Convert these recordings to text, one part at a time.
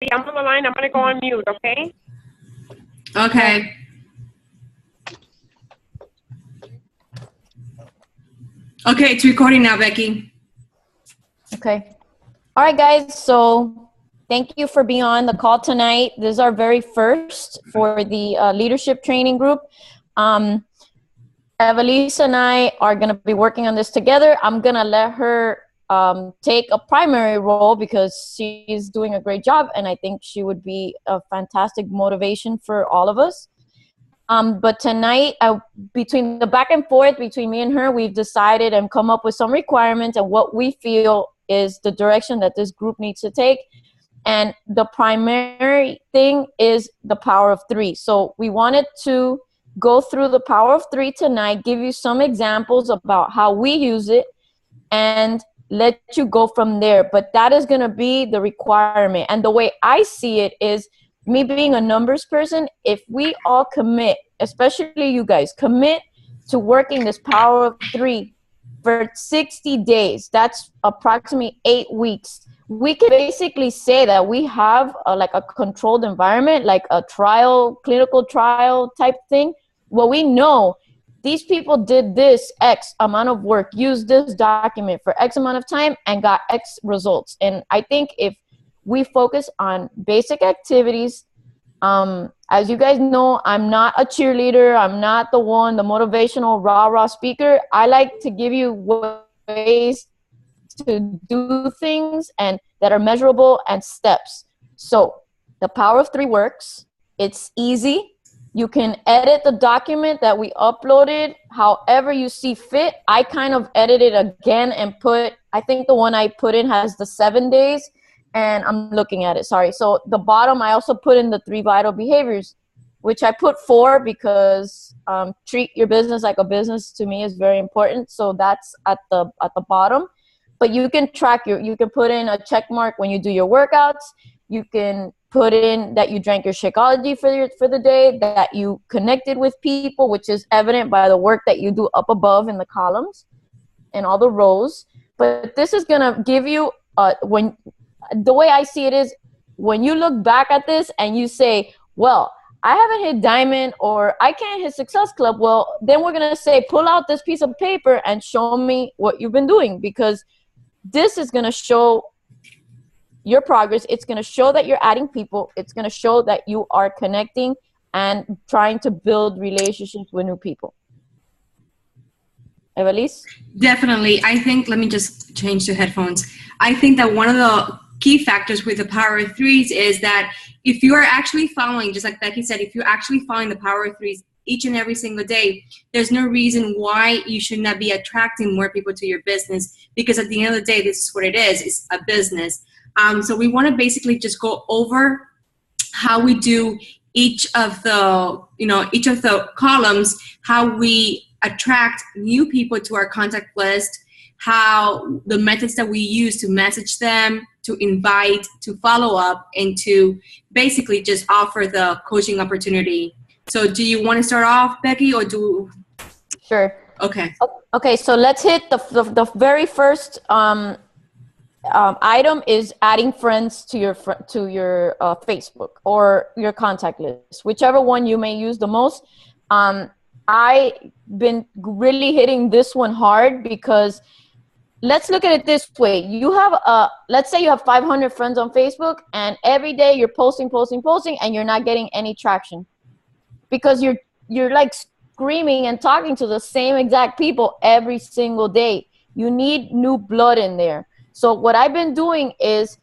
I'm on the line. I'm going to go on mute, okay? Okay. Okay, it's recording now, Becky. Okay. All right, guys. So thank you for being on the call tonight. This is our very first for the leadership training group. Evelisa and I are going to be working on this together. I'm going to let her take a primary role because she's doing a great job, and I think she would be a fantastic motivation for all of us. But tonight, between the back and forth between me and her, we've decided and come up with some requirements and what we feel is the direction that this group needs to take. And the primary thing is the power of three. So we wanted to go through the power of three tonight, give you some examples about how we use it, and let you go from there. But that is going to be the requirement. And the way I see it is, me being a numbers person, if we all commit, especially you guys, commit to working this power of three for 60 days, that's approximately 8 weeks, we can basically say that we have like a controlled environment, like a clinical trial type thing, where we know these people did this X amount of work, used this document for X amount of time and got X results. And I think if we focus on basic activities. As you guys know, I'm not a cheerleader. I'm not the motivational rah-rah speaker. I like to give you ways to do things and that are measurable and steps. So the power of three works. It's easy. You can edit the document that we uploaded however you see fit. I kind of edited again and I think the one I put in has the 7 days. And I'm looking at it, sorry. So the bottom, I also put in the 3 vital behaviors, which I put 4 because treat your business like a business to me is very important. So that's at the bottom. But you can track you can put in a check mark when you do your workouts. You can put in that you drank your Shakeology for the day, that you connected with people, which is evident by the work that you do up above in the columns and all the rows. But this is gonna give you the way I see it is, when you look back at this and you say, well, I haven't hit diamond or I can't hit success club, well, then we're going to say, pull out this piece of paper and show me what you've been doing, because this is going to show your progress. It's going to show that you're adding people. It's going to show that you are connecting and trying to build relationships with new people. Evelise? Definitely. I think, let me just change to headphones. I think that one of the key factors with the power of threes is that if you are actually following, just like Becky said, if you're actually following the power of threes each and every single day, there's no reason why you should not be attracting more people to your business, because at the end of the day, this is what it is. It's a business. So we want to basically just go over how we do each of the columns, how we attract new people to our contact list, how the methods that we use to message them, to invite, to follow up, and to basically just offer the coaching opportunity. So do you want to start off, Becky, or do? Sure. Okay. Okay, so let's hit the very first item is adding friends to your Facebook or your contact list, whichever one you may use the most. I've been really hitting this one hard because let's look at it this way. You have let's say you have 500 friends on Facebook, and every day you're posting, and you're not getting any traction because you're like screaming and talking to the same exact people every single day. You need new blood in there. So what I've been doing is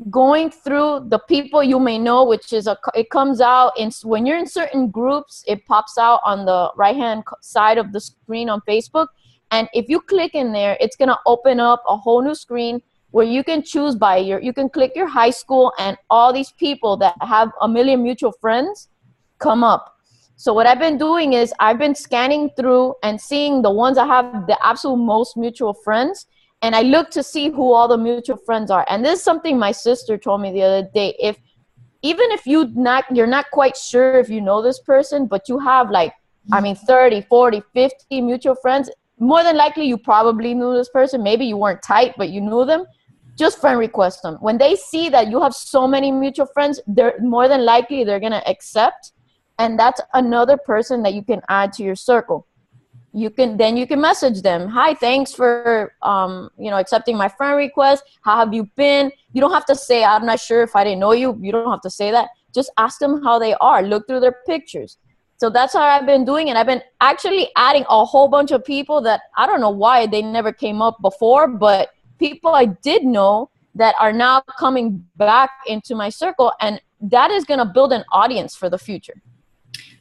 going through the people you may know, which is it comes out when you're in certain groups, it pops out on the right-hand side of the screen on Facebook. And if you click in there, it's going to open up a whole new screen where you can choose you can click your high school, and all these people that have 1 million mutual friends come up. So what I've been doing is I've been scanning through and seeing the ones that have the absolute most mutual friends. And I look to see who all the mutual friends are. And this is something my sister told me the other day. Even if you're not quite sure if you know this person, but you have 30, 40, 50 mutual friends, more than likely you probably knew this person. Maybe you weren't tight, but you knew them. just friend request them. When they see that you have so many mutual friends, they're more than likely they're going to accept. And that's another person that you can add to your circle. You can message them. Hi, thanks for accepting my friend request. How have you been? You don't have to say, I'm not sure if I didn't know you. You don't have to say that. Just ask them how they are. Look through their pictures. So that's how I've been doing. And I've been actually adding a whole bunch of people that I don't know why they never came up before, but people I did know that are now coming back into my circle. And that is going to build an audience for the future.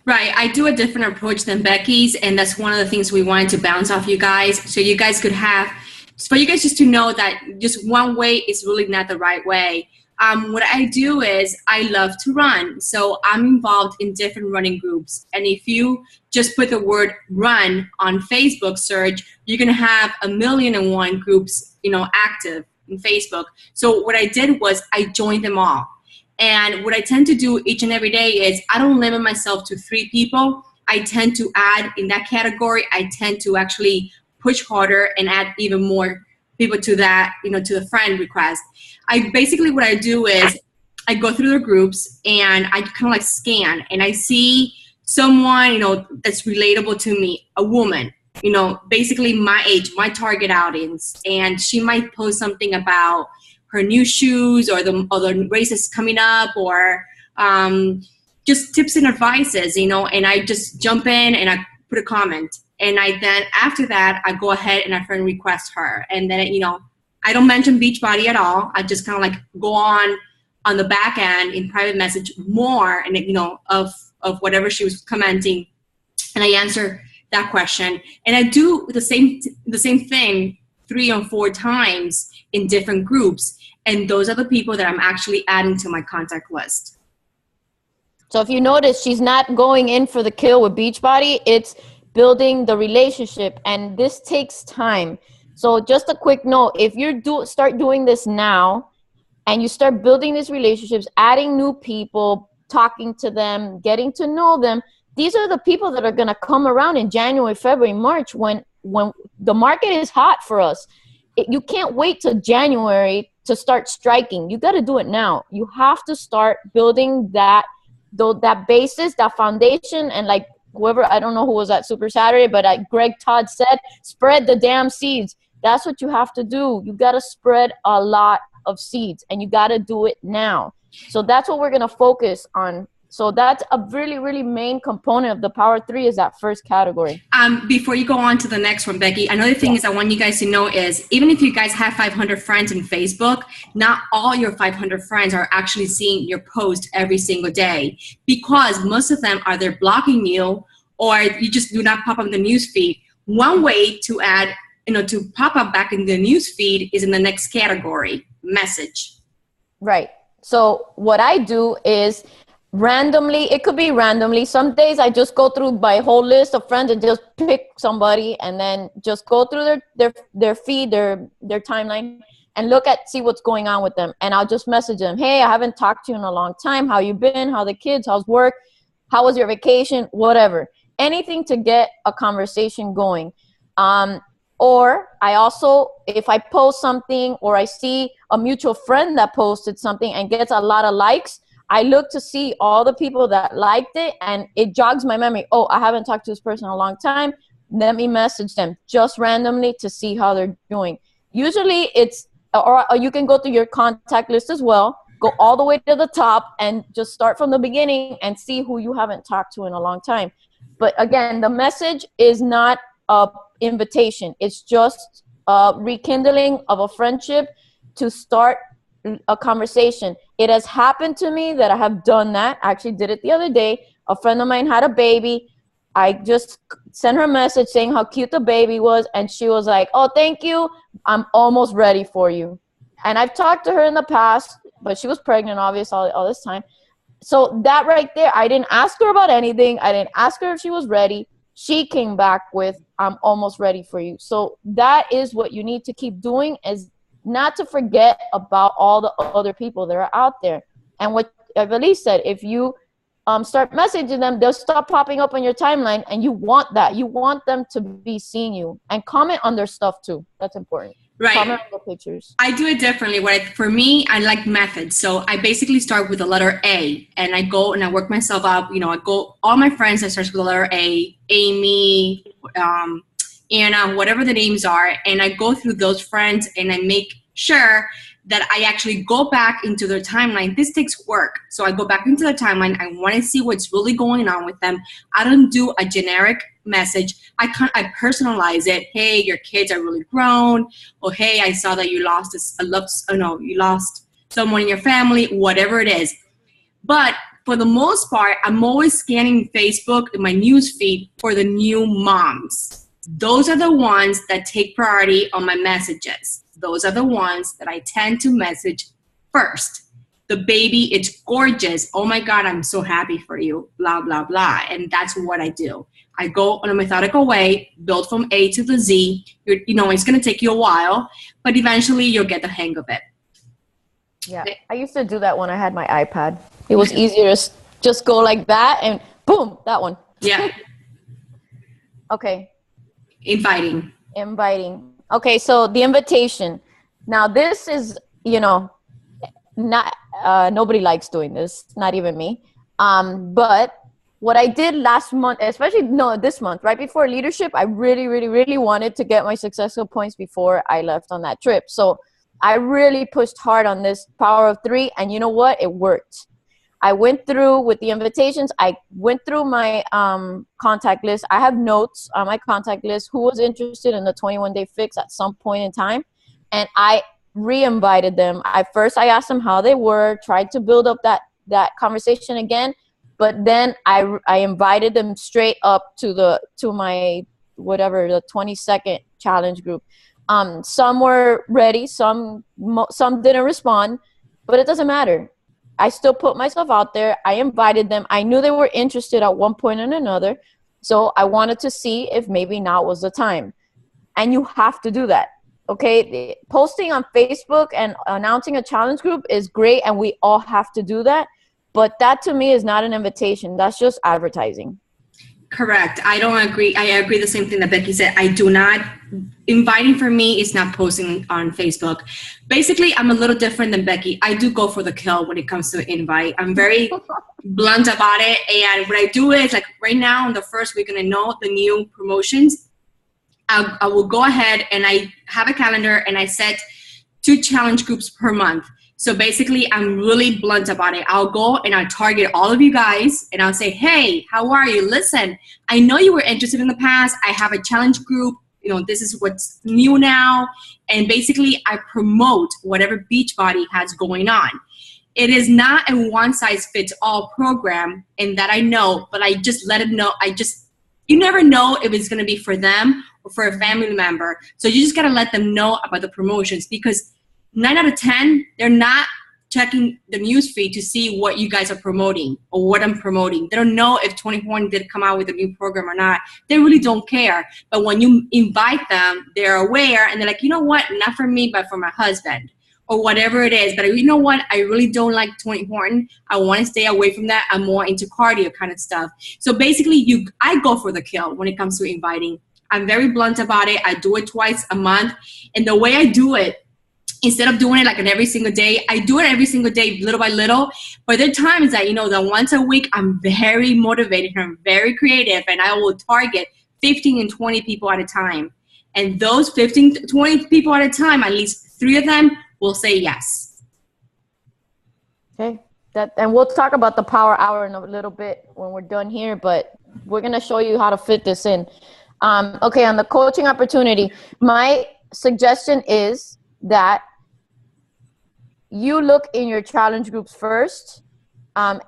Right. I do a different approach than Becky's, and that's one of the things we wanted to bounce off you guys. So you guys could have, for you guys just to know that just one way is really not the right way. What I do is I love to run. So I'm involved in different running groups. And if you just put the word run on Facebook search, you're going to have 1,000,001 groups, active in Facebook. So what I did was I joined them all. And what I tend to do each and every day is I don't limit myself to 3 people. I tend to add in that category. I tend to actually push harder and add even more people to that, to the friend request. What I do is I go through their groups and I kind of like scan and I see someone, that's relatable to me, a woman, basically my age, my target audience. And she might post something about her new shoes or the races coming up or just tips and advices, and I just jump in and I put a comment. And then after that, I go ahead and I friend request her. And then, I don't mention Beachbody at all. I just kind of like go on the back end in private message more and, of whatever she was commenting. And I answer that question. And I do the same thing 3 or 4 times in different groups. And those are the people that I'm actually adding to my contact list. So if you notice, she's not going in for the kill with Beachbody. It's building the relationship. And this takes time. So just a quick note, if you start doing this now and you start building these relationships, adding new people, talking to them, getting to know them, these are the people that are going to come around in January, February, March when the market is hot for us. You can't wait till January to start striking. You got to do it now. You have to start building that basis, that foundation, and like whoever, I don't know who was at Super Saturday, but Greg Todd said, spread the damn seeds. That's what you have to do. You got to spread a lot of seeds, and you got to do it now. So that's what we're going to focus on. So that's a really, really main component of the Power 3 is that first category. Before you go on to the next one, Becky, another thing is I want you guys to know is even if you guys have 500 friends in Facebook, not all your 500 friends are actually seeing your post every single day because most of them are they're blocking you or you just do not pop up in the news feed. One way to add, to pop up back in the news feed is in the next category, message. Right. So what I do is randomly, it could be randomly. Some days I just go through my whole list of friends and just pick somebody and then just go through their feed, their timeline and see what's going on with them. And I'll just message them. Hey, I haven't talked to you in a long time. How you been? How the kids? How's work? How was your vacation? Whatever. Anything to get a conversation going. Or I also, if I post something or I see a mutual friend that posted something and gets a lot of likes, I look to see all the people that liked it and it jogs my memory. Oh, I haven't talked to this person in a long time. Let me message them just randomly to see how they're doing. Usually or you can go through your contact list as well. Go all the way to the top and just start from the beginning and see who you haven't talked to in a long time. But again, the message is not a invitation. It's just a rekindling of a friendship to start a conversation. It has happened to me that I have done that. I actually did it the other day. A friend of mine had a baby. I just sent her a message saying how cute the baby was. And she was like, oh, thank you. I'm almost ready for you. And I've talked to her in the past, but she was pregnant, obviously, all this time. So that right there, I didn't ask her about anything. I didn't ask her if she was ready. She came back with, I'm almost ready for you. So that is what you need to keep doing, is not to forget about all the other people that are out there. And what Elise said, if you start messaging them, they'll stop popping up on your timeline, and you want that. You want them to be seeing you and comment on their stuff too. That's important. Right. Comment on the pictures. I do it differently. For me, I like methods. So I basically start with the letter A, and I go and I work myself up. You know, I go all my friends. I start with the letter A, Amy, Anna, whatever the names are, and I go through those friends and I make sure that I actually go back into their timeline. This takes work. So I go back into the timeline. I want to see what's really going on with them. I don't do a generic message. I personalize it. Hey, your kids are really grown. Or hey, I saw that you lost you lost someone in your family, whatever it is. But for the most part, I'm always scanning Facebook in my news feed for the new moms. Those are the ones that take priority on my messages. Those are the ones that I tend to message first. The baby, it's gorgeous. Oh my God, I'm so happy for you, blah, blah, blah. And that's what I do. I go on a methodical way, build from A to the Z. It's going to take you a while, but eventually you'll get the hang of it. Yeah, I used to do that when I had my iPad. It was easier to just go like that and boom, that one. Yeah. Okay. Inviting. Okay, so the invitation. Now this is, not nobody likes doing this, not even me. But what I did last month, this month, right before leadership, I really, really, really wanted to get my successful points before I left on that trip. So I really pushed hard on this power of 3, and you know what? It worked. I went through with the invitations. I went through my contact list. I have notes on my contact list who was interested in the 21-day fix at some point in time. And I re-invited them. I asked them how they were, tried to build up that conversation again. But then I invited them straight up to my, the 20-second challenge group. Some were ready, some didn't respond, but it doesn't matter. I still put myself out there. I invited them. I knew they were interested at one point or another. So I wanted to see if maybe now was the time. And you have to do that. Okay. Posting on Facebook and announcing a challenge group is great. And we all have to do that. But that to me is not an invitation. That's just advertising. Correct. I don't agree. I agree the same thing that Becky said. I do not. Inviting for me is not posting on Facebook. Basically, I'm a little different than Becky. I do go for the kill when it comes to invite. I'm very blunt about it. And what I do is, like right now, in the first week, and I know the new promotions, I will go ahead and I have a calendar and I set 2 challenge groups per month. So basically, I'm really blunt about it. I'll go and I'll target all of you guys and I'll say, hey, how are you? Listen, I know you were interested in the past. I have a challenge group. This is what's new now. And basically, I promote whatever Beachbody has going on. It is not a one-size-fits-all program, and that I know, but I just let them know. You never know if it's going to be for them or for a family member. So you just got to let them know about the promotions, because 9 out of 10, they're not checking the news feed to see what you guys are promoting or what I'm promoting. They don't know if 21 did come out with a new program or not. They really don't care. But when you invite them, they're aware and they're like, you know what? Not for me, but for my husband or whatever it is. But you know what? I really don't like 21. I want to stay away from that. I'm more into cardio kind of stuff. So basically, I go for the kill when it comes to inviting. I'm very blunt about it. I do it twice a month. And the way I do it, instead of doing it like an every single day, I do it every single day, little by little. But there are times that, that once a week, I'm very motivated and I'm very creative, and I will target 15 and 20 people at a time. And those 15 to 20 people at a time, at least 3 of them will say yes. Okay. And we'll talk about the power hour in a little bit when we're done here, but we're going to show you how to fit this in. Okay, on the coaching opportunity, my suggestion is that you look in your challenge groups first.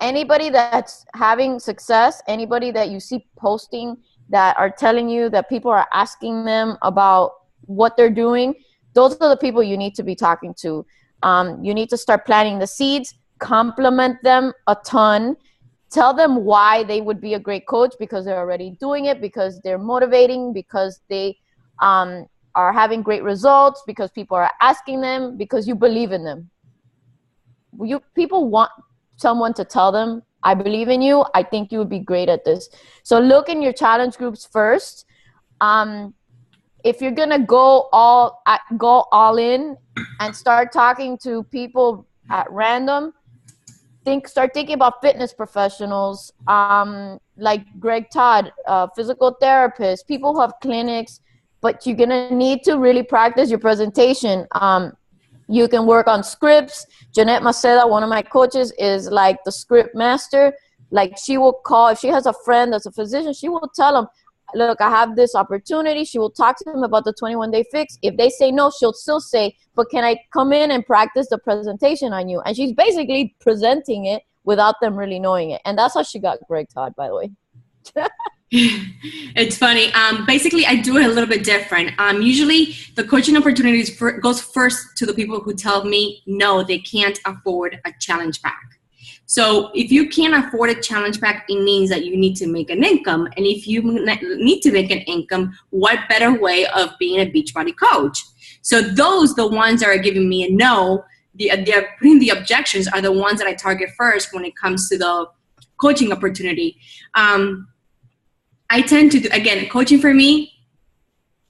Anybody that's having success, anybody that you see posting that are telling you that people are asking them about what they're doing, those are the people you need to be talking to. You need to start planting the seeds, compliment them a ton, tell them why they would be a great coach, because they're already doing it, because they're motivating, because they are having great results, because people are asking them, because you believe in them. People want someone to tell them, I believe in you. I think you would be great at this. So look in your challenge groups first. if you're gonna go all in and start talking to people at random, start thinking about fitness professionals, like Greg Todd, physical therapists, people who have clinics. But you're gonna need to really practice your presentation. You can work on scripts. Jeanette Maceda, one of my coaches, is like the script master. Like, she will call, if she has a friend that's a physician, she will tell them, look, I have this opportunity. She will talk to them about the 21-day fix. If they say no, she'll still say, but can I come in and practice the presentation on you? And she's basically presenting it without them really knowing it. And that's how she got Greg Todd, by the way. It's funny. Basically, I do it a little bit different. Usually, the coaching opportunities goes first to the people who tell me, no, they can't afford a challenge pack. So if you can't afford a challenge pack, it means that you need to make an income. And if you need to make an income, what better way of being a Beachbody coach? So the ones that are giving me a no, they're putting the objections, are the ones that I target first when it comes to the coaching opportunity. I tend to do, again, coaching for me,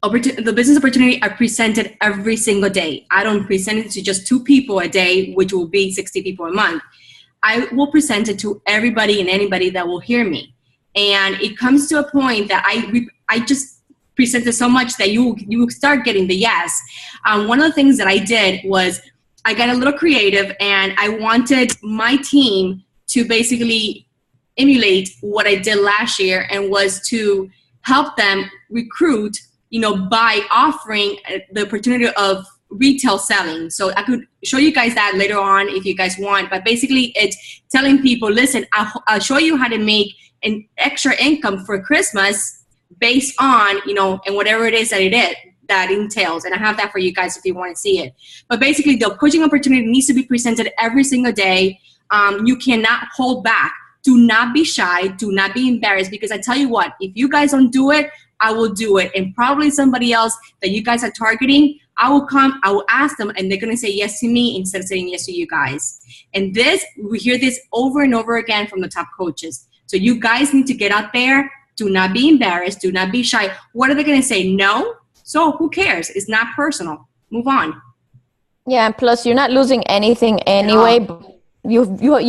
the business opportunity, I present it every single day. I don't present it to just 2 people a day, which will be 60 people a month. I will present it to everybody and anybody that will hear me. And it comes to a point that I just present it so much that you start getting the yes. One of the things that I did was I got a little creative, and I wanted my team to basically emulate what I did last year, and was to help them recruit, by offering the opportunity of retail selling. So I could show you guys that later on if you guys want, but basically it's telling people, listen, I'll show you how to make an extra income for Christmas based on, and whatever it is that entails. And I have that for you guys if you want to see it. But basically the coaching opportunity needs to be presented every single day. You cannot hold back. Do not be shy. Do not be embarrassed, because I tell you what, if you guys don't do it, I will do it. And probably somebody else that you guys are targeting, I will ask them, and they're going to say yes to me instead of saying yes to you guys. And we hear this over and over again from the top coaches. So you guys need to get out there. Do not be embarrassed. Do not be shy. What are they going to say? No? So who cares? It's not personal. Move on. Yeah, and plus you're not losing anything anyway. You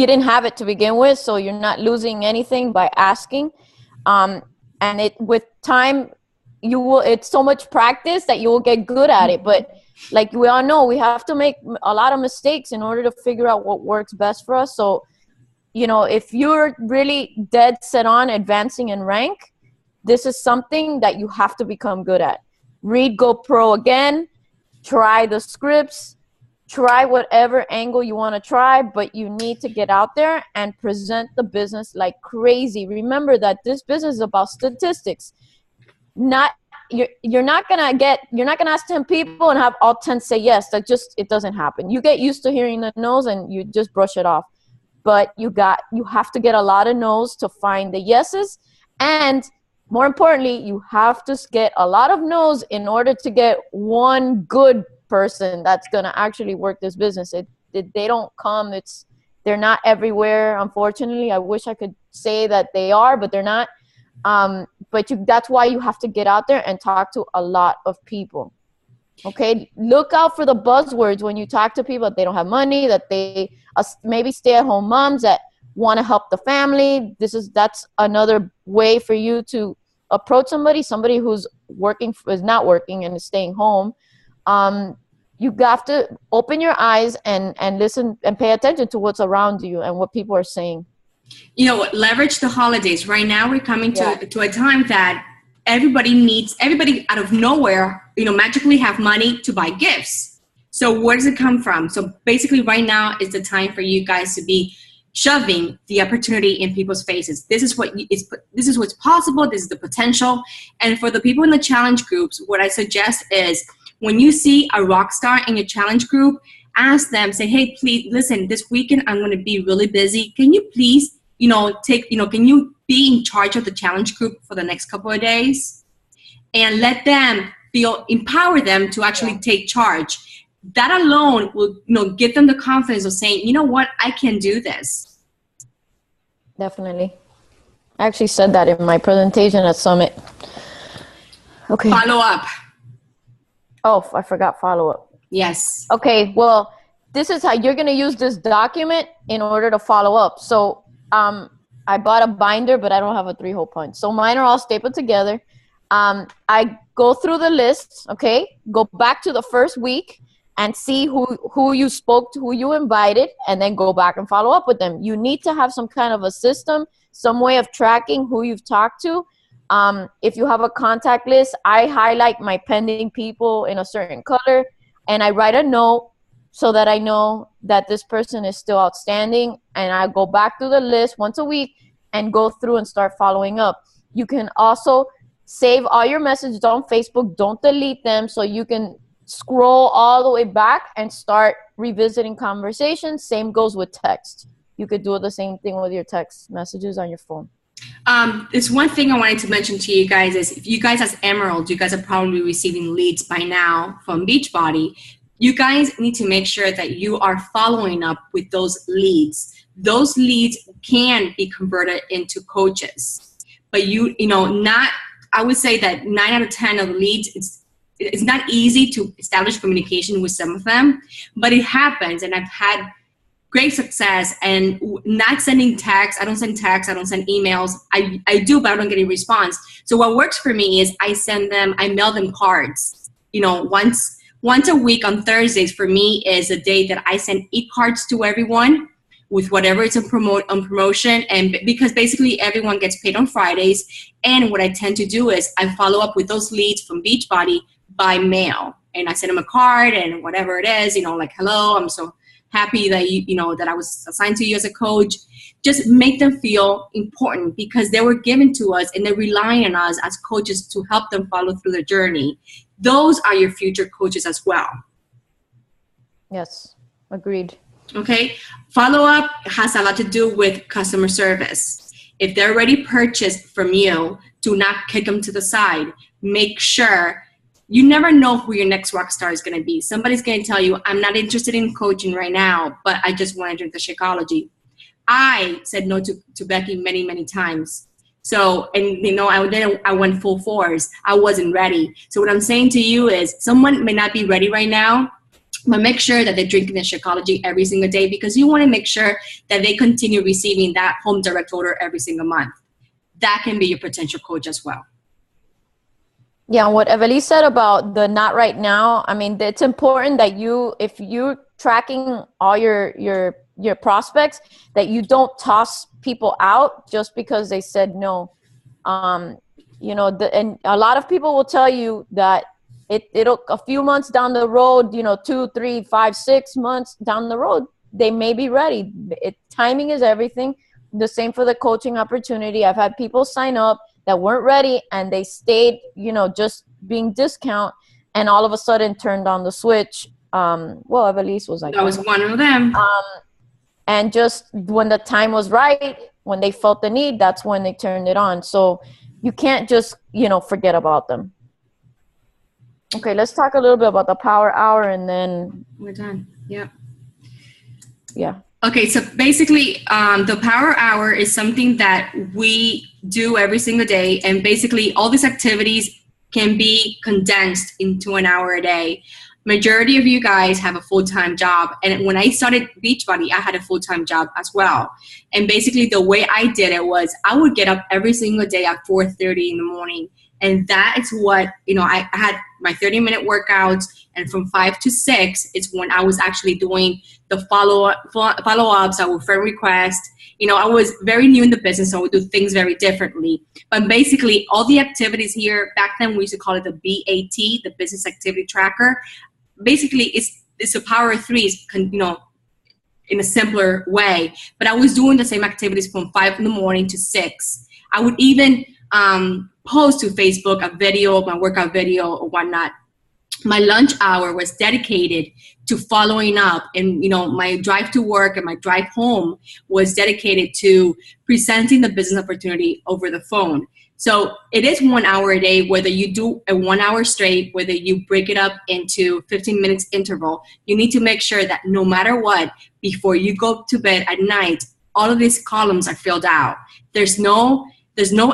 didn't have it to begin with, so you're not losing anything by asking. And with time, it's so much practice that you will get good at it. But like we all know, we have to make a lot of mistakes in order to figure out what works best for us. So, if you're really dead set on advancing in rank, this is something that you have to become good at. Read GoPro again, try the scripts, try whatever angle you want to try, but you need to get out there and present the business like crazy. Remember that this business is about statistics. You're not gonna ask 10 people and have all 10 say yes. It doesn't happen. You get used to hearing the no's and you just brush it off. But you have to get a lot of no's to find the yeses, and more importantly, you have to get a lot of no's in order to get one good person that's going to actually work this business. They don't come. They're not everywhere, unfortunately. I wish I could say that they are, but they're not. That's why you have to get out there and talk to a lot of people. Okay, look out for the buzzwords when you talk to people that they don't have money, that they maybe stay-at-home moms that want to help the family. That's another way for you to approach somebody who's is not working and is staying home. You have to open your eyes and listen and pay attention to what's around you and what people are saying. Leverage the holidays. Right now we're coming to a time that everybody out of nowhere, magically have money to buy gifts. So where does it come from? So basically right now is the time for you guys to be shoving the opportunity in people's faces. This is what's possible. This is the potential. And for the people in the challenge groups, what I suggest is when you see a rock star in your challenge group, ask them, say, hey, please listen, this weekend I'm going to be really busy. Can you please, can you be in charge of the challenge group for the next couple of days? And let them empower them to actually take charge. That alone will, give them the confidence of saying, you know what, I can do this. Definitely. I actually said that in my presentation at Summit. Okay. Follow up. Oh, I forgot follow-up. Yes. Okay, well, this is how you're going to use this document in order to follow up. So I bought a binder, but I don't have a 3-hole punch. So mine are all stapled together. I go through the list, okay, go back to the first week and see who you spoke to, who you invited, and then go back and follow up with them. You need to have some kind of a system, some way of tracking who you've talked to. If you have a contact list, I highlight my pending people in a certain color, and I write a note so that I know that this person is still outstanding, and I go back through the list once a week and go through and start following up. You can also save all your messages on Facebook. Don't delete them, so you can scroll all the way back and start revisiting conversations. Same goes with text. You could do the same thing with your text messages on your phone. It's one thing I wanted to mention to you guys is if you guys as Emerald, you guys are probably receiving leads by now from Beachbody. You guys need to make sure that you are following up with those leads. Those leads can be converted into coaches, but I would say that 9 out of 10 of the leads, it's not easy to establish communication with some of them, but it happens, and I've had great success. And not sending texts, I don't send texts, I don't send emails. I do, but I don't get a response. So what works for me is I mail them cards. Once a week on Thursdays for me is a day that I send e-cards to everyone with whatever it's on promotion, and because basically everyone gets paid on Fridays. And what I tend to do is I follow up with those leads from Beachbody by mail, and I send them a card and whatever it is, like, hello, I'm so happy that that I was assigned to you as a coach. Just make them feel important because they were given to us and they're relying on us as coaches to help them follow through the journey. Those are your future coaches as well. Yes, agreed. Okay, follow up has a lot to do with customer service. If they're already purchased from you, do not kick them to the side. Make sure. You never know who your next rock star is going to be. Somebody's going to tell you, I'm not interested in coaching right now, but I just want to drink the Shakeology. I said no to Becky many, many times. So, and I went full force. I wasn't ready. So what I'm saying to you is someone may not be ready right now, but make sure that they're drinking the Shakeology every single day because you want to make sure that they continue receiving that home direct order every single month. That can be your potential coach as well. Yeah, what Evelise said about the not right now, I mean, it's important that if you're tracking all your prospects, that you don't toss people out just because they said no. And a lot of people will tell you that it'll a few months down the road, 2, 3, 5, 6 months down the road, they may be ready. Timing is everything. The same for the coaching opportunity. I've had people sign up that weren't ready and they stayed, just being discount, and all of a sudden turned on the switch. Evelise was like that was one of them. And just when the time was right, when they felt the need, that's when they turned it on. So you can't just, forget about them. Okay, let's talk a little bit about the Power Hour and then we're done. Yeah. Yeah. Okay, so basically, the Power Hour is something that we do every single day, and basically all these activities can be condensed into an hour a day. Majority of you guys have a full-time job, and when I started Beachbody, I had a full-time job as well. And basically the way I did it was I would get up every single day at 4:30 in the morning, and that is what, I had my 30-minute workouts, and from 5 to 6 is when I was actually doing the follow-ups. I would friend request. I was very new in the business, so I would do things very differently. But basically, all the activities here, back then we used to call it the BAT, the Business Activity Tracker. Basically, it's a Power of Threes, in a simpler way. But I was doing the same activities from 5 in the morning to 6. I would even post to Facebook a video, my workout video or whatnot. My lunch hour was dedicated to following up, and my drive to work and my drive home was dedicated to presenting the business opportunity over the phone. So it is 1 hour a day, whether you do a 1 hour straight, whether you break it up into 15 minutes interval. You need to make sure that no matter what, before you go to bed at night, all of these columns are filled out. There's no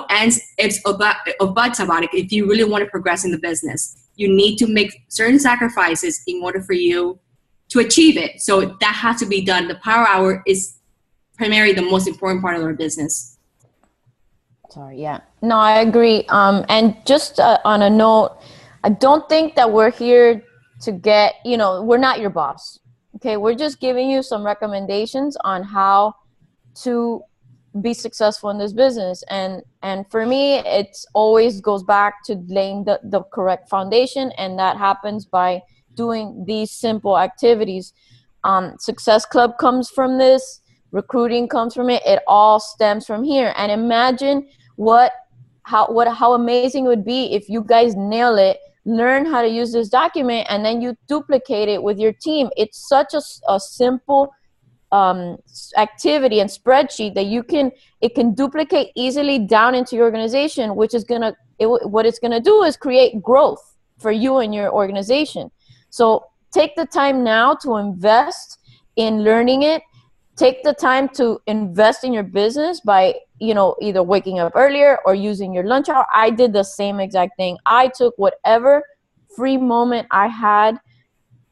ands, ifs, or buts about it if you really want to progress in the business. you need to make certain sacrifices in order for you to achieve it. So that has to be done. The power hour is primarily the most important part of our business. Sorry, yeah. No, I agree. And just on a note, I don't think that we're here to get, we're not your boss. Okay, we're just giving you some recommendations on how to be successful in this business. And for me, it always goes back to laying the correct foundation, and that happens by doing these simple activities. Success Club comes from this. Recruiting comes from it. It all stems from here. And imagine how amazing it would be if you guys nail it, learn how to use this document, and then you duplicate it with your team. It's such a simple activity and spreadsheet that it can duplicate easily down into your organization, which is what it's gonna do is create growth for you and your organization. So take the time now to invest in learning it. Take the time to invest in your business by, either waking up earlier or using your lunch hour. I did the same exact thing. I took whatever free moment I had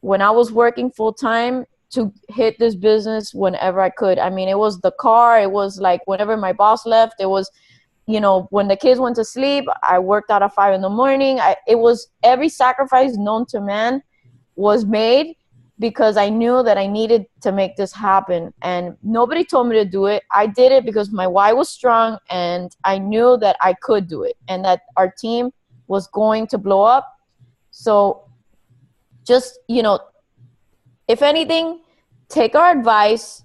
when I was working full time to hit this business whenever I could. I mean, it was the car. It was like whenever my boss left. It was, when the kids went to sleep, I worked out at 5 a.m. It was every sacrifice known to man was made because I knew that I needed to make this happen. And nobody told me to do it. I did it because my why was strong, and I knew that I could do it and that our team was going to blow up. So just, if anything, take our advice,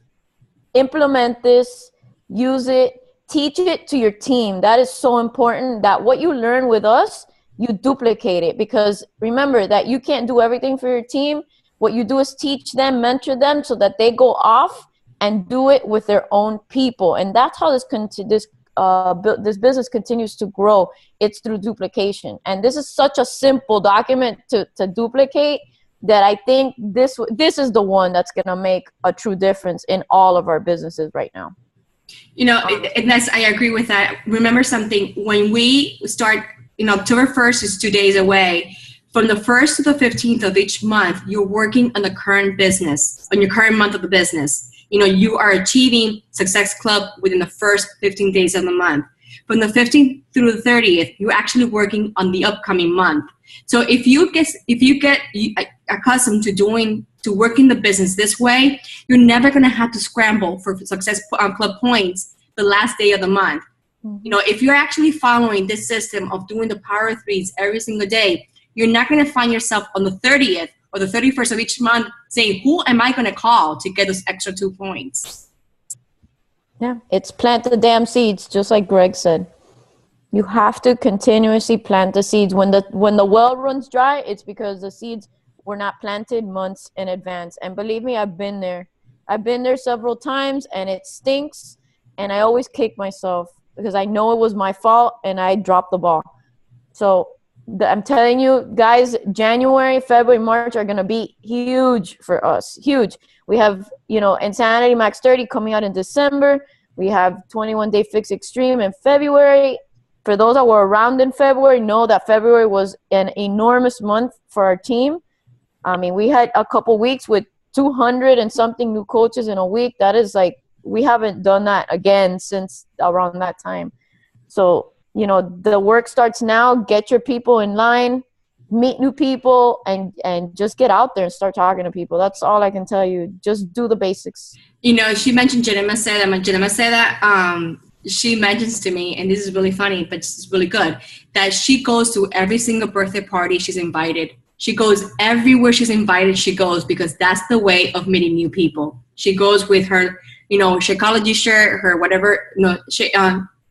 implement this, use it, teach it to your team. That is so important, that what you learn with us, you duplicate it, because remember that you can't do everything for your team. What you do is teach them, mentor them so that they go off and do it with their own people. And that's how this business continues to grow. It's through duplication. And this is such a simple document to duplicate that I think this is the one that's going to make a true difference in all of our businesses right now. I agree with that. Remember something, when we start, October 1st is 2 days away. From the 1st to the 15th of each month, you're working on the current business, on your current month of the business. You are achieving Success Club within the first 15 days of the month. From the 15th through the 30th, you're actually working on the upcoming month. So if you get accustomed to working the business this way, you're never going to have to scramble for Success Club points the last day of the month. Mm-hmm. If you're actually following this system of doing the Power Threes every single day, you're not going to find yourself on the 30th or the 31st of each month saying, who am I going to call to get those extra 2 points? Yeah, it's plant the damn seeds, just like Greg said. You have to continuously plant the seeds. When the well runs dry, it's because the seeds were not planted months in advance. And believe me, I've been there. I've been there several times, and it stinks. And I always kick myself because I know it was my fault and I dropped the ball. So I'm telling you guys, January, February, March are going to be huge for us. Huge. We have, Insanity Max 30 coming out in December. We have 21 Day Fix Extreme in February. For those that were around in February, know that February was an enormous month for our team. I mean, we had a couple weeks with 200 and something new coaches in a week. That is like, we haven't done that again since around that time. So, the work starts now. Get your people in line, meet new people, and just get out there and start talking to people. That's all I can tell you. Just do the basics. She mentioned Jenna Maceda. She mentions to me, and this is really funny, but it's really good, that she goes to every single birthday party she's invited. She goes everywhere she's invited, she goes, because that's the way of meeting new people. She goes with her, Shakeology shirt, her whatever,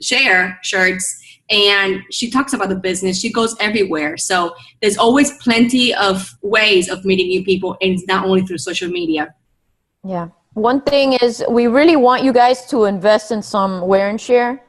share shirts, and she talks about the business. She goes everywhere. So there's always plenty of ways of meeting new people, and it's not only through social media. Yeah. One thing is, we really want you guys to invest in some wear and share.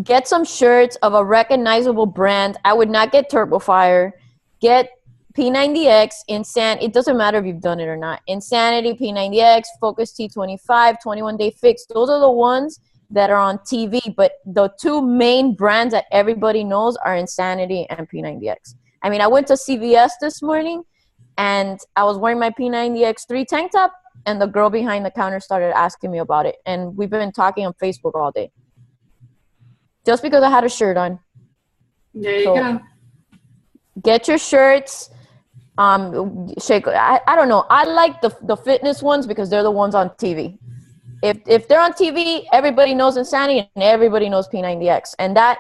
Get some shirts of a recognizable brand. I would not get Turbo Fire. Get P90X, it doesn't matter if you've done it or not. Insanity, P90X, Focus T25, 21 Day Fix. Those are the ones that are on TV, but the 2 main brands that everybody knows are Insanity and P90X. I mean, I went to CVS this morning, and I was wearing my P90X3 tank top, and the girl behind the counter started asking me about it. And we've been talking on Facebook all day. Just because I had a shirt on. There you go. Get your shirts. Shake. I don't know. I like the fitness ones because they're the ones on TV. If they're on TV, everybody knows Insanity and everybody knows P90X. And that,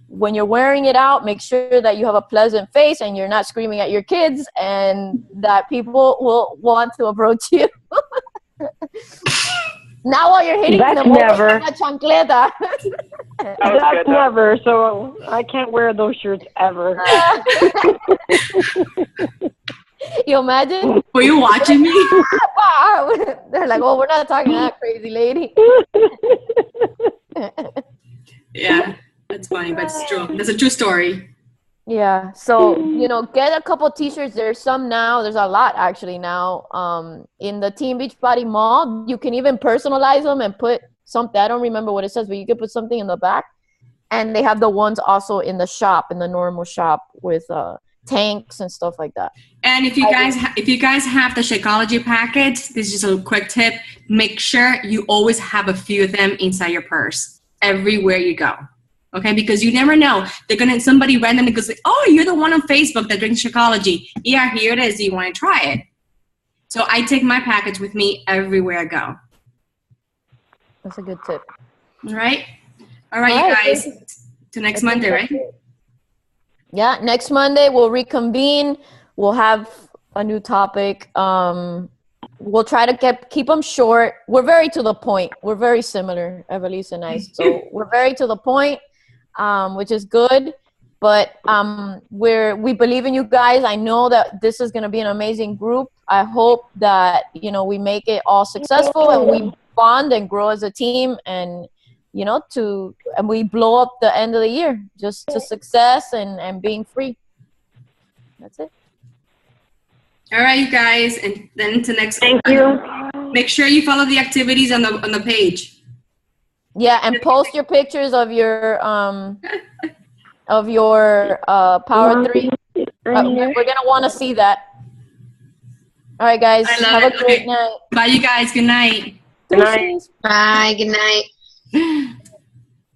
when you're wearing it out, make sure that you have a pleasant face and you're not screaming at your kids, and that people will want to approach you. Now while you're hitting That's them never. with a chancleta. That's never. So I can't wear those shirts ever. You imagine? Were you watching me? They're like, oh, we're not talking to that crazy lady. Yeah, that's funny, but it's true. That's a true story. Yeah, so, get a couple t-shirts. There's some now. There's a lot, actually, now. In the Team Beachbody Mall, you can even personalize them and put something. I don't remember what it says, but you can put something in the back. And they have the ones also in the shop, in the normal shop, with tanks and stuff like that. And if you guys have the Shakeology packets, this is just a quick tip. Make sure you always have a few of them inside your purse everywhere you go. Okay, because you never know. Somebody randomly goes like, oh, you're the one on Facebook that drinks Shakeology. Yeah, here it is. Do you want to try it? So I take my package with me everywhere I go. That's a good tip. All right, you guys. To next Monday, right? Yeah, next Monday we'll reconvene. We'll have a new topic. We'll try to keep them short. We're very to the point. We're very similar, Evelise and I. So we're very to the point, which is good. But we believe in you guys. I know that this is going to be an amazing group. I hope that we make it all successful and we bond and grow as a team, and and we blow up the end of the year just to success and being free. That's it. All right, you guys, and then until next. Thank you. Make sure you follow the activities on the page. Yeah, and post your pictures of your Power 3. We're gonna want to see that. All right, guys. Have a great night. Bye, you guys. Good night. Good night. Bye. Good night.